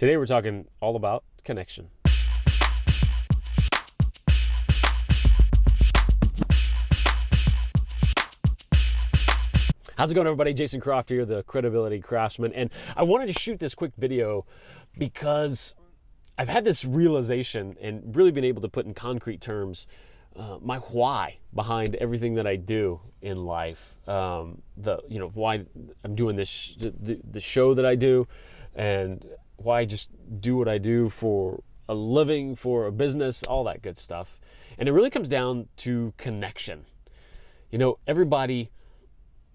Today we're talking all about connection. How's it going, everybody? Jason Croft here, the Credibility Craftsman, and I wanted to shoot this quick video because I've had this realization and really been able to put in concrete terms my why behind everything that I do in life. Why I'm doing this, the show that I do, and why I just do what I do for a living, for a business, all that good stuff. And it really comes down to connection. You know, everybody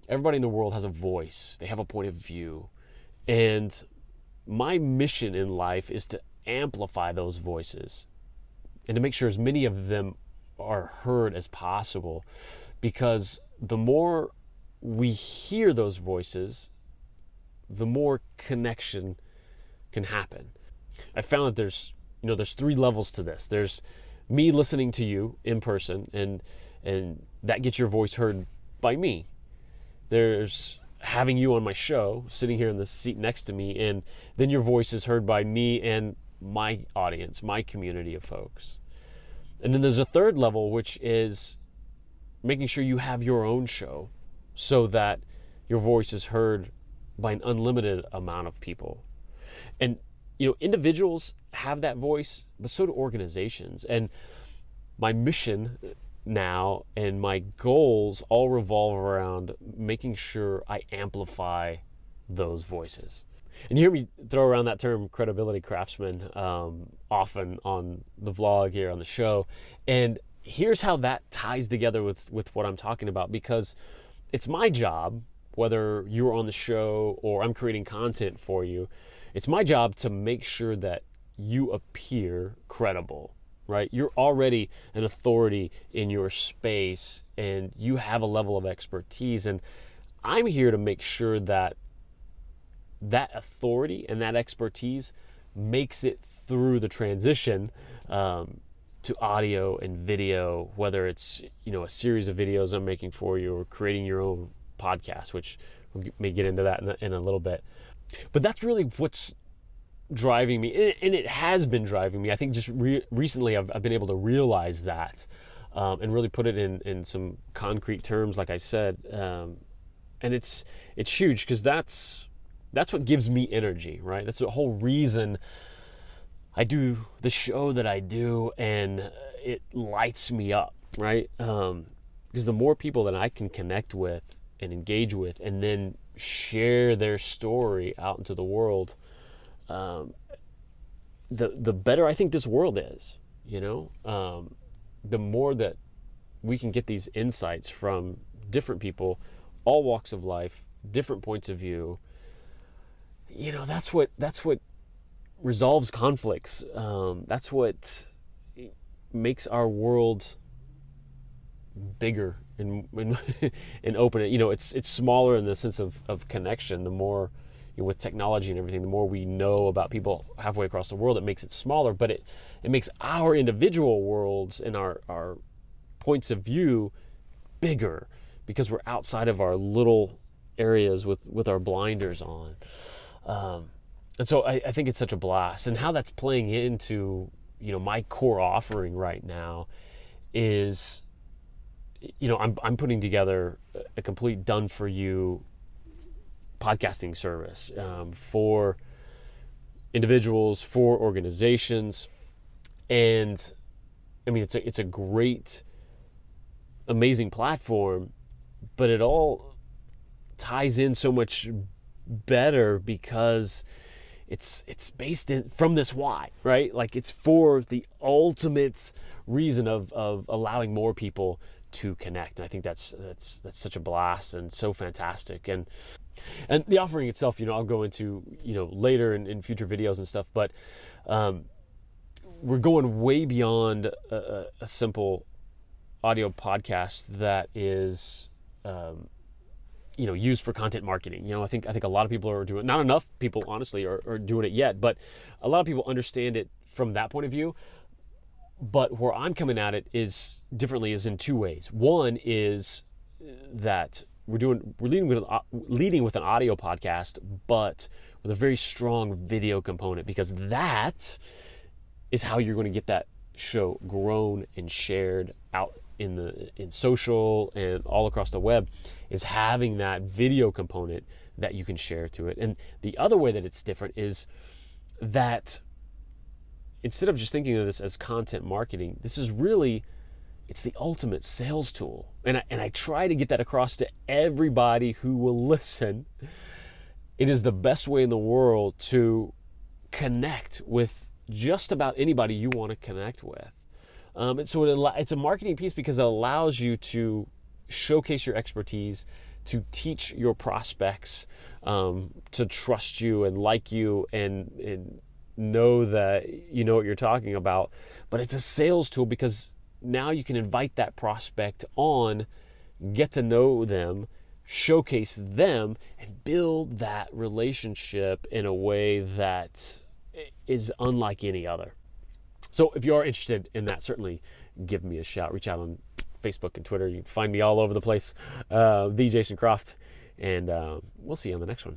in the world has a voice. They have a point of view. And my mission in life is to amplify those voices and to make sure as many of them are heard as possible, because the more we hear those voices, the more connection can happen. I found that there's three levels to this. There's me listening to you in person, and that gets your voice heard by me. There's having you on my show, sitting here in the seat next to me, and then your voice is heard by me and my audience, my community of folks. And then there's a third level, which is making sure you have your own show so that your voice is heard by an unlimited amount of people. And, individuals have that voice, but so do organizations. And my mission now and my goals all revolve around making sure I amplify those voices. And you hear me throw around that term credibility craftsman often on the vlog here on the show. And here's how that ties together with what I'm talking about, because it's my job, whether you're on the show or I'm creating content for you, it's my job to make sure that you appear credible, right? You're already an authority in your space and you have a level of expertise. And I'm here to make sure that authority and that expertise makes it through the transition to audio and video, whether it's, a series of videos I'm making for you or creating your own podcast, which we may get into that in a little bit. But that's really what's driving me, and it has been driving me. I think just recently I've been able to realize that and really put it in some concrete terms, like I said. And it's huge, because that's what gives me energy, right? That's the whole reason I do the show that I do, and it lights me up, right? Because the more people that I can connect with and engage with and then share their story out into the world, the better I think this world is, the more that we can get these insights from different people, all walks of life, different points of view. That's what resolves conflicts. That's what makes our world bigger and open it. It's smaller in the sense of connection. The more, with technology and everything, the more we know about people halfway across the world, it makes it smaller, but it makes our individual worlds and our points of view bigger, because we're outside of our little areas with our blinders on. And so I think it's such a blast. And how that's playing into, my core offering right now is, I'm putting together a complete done for you podcasting service for individuals, for organizations. And I mean, it's a great, amazing platform, but it all ties in so much better because it's based from this why, right? Like, it's for the ultimate reason of allowing more people to connect. And I think that's such a blast and so fantastic. And the offering itself, I'll go into, later in future videos and stuff, but we're going way beyond a simple audio podcast that is used for content marketing. I think a lot of people are doing, not enough people honestly are doing it yet, but a lot of people understand it from that point of view. But where I'm coming at it is in two ways. One is that we're leading with an audio podcast, but with a very strong video component, because that is how you're going to get that show grown and shared out in social and all across the web, is having that video component that you can share to it. And the other way that it's different is that instead of just thinking of this as content marketing, this is really, it's the ultimate sales tool. And I try to get that across to everybody who will listen. It is the best way in the world to connect with just about anybody you want to connect with. And so it's a marketing piece because it allows you to showcase your expertise, to teach your prospects to trust you and like you and know that you know what you're talking about. But it's a sales tool because now you can invite that prospect on, get to know them, showcase them, and build that relationship in a way that is unlike any other. So if you are interested in that, certainly give me a shout. Reach out on Facebook and Twitter. You can find me all over the place, the Jason Croft, and we'll see you on the next one.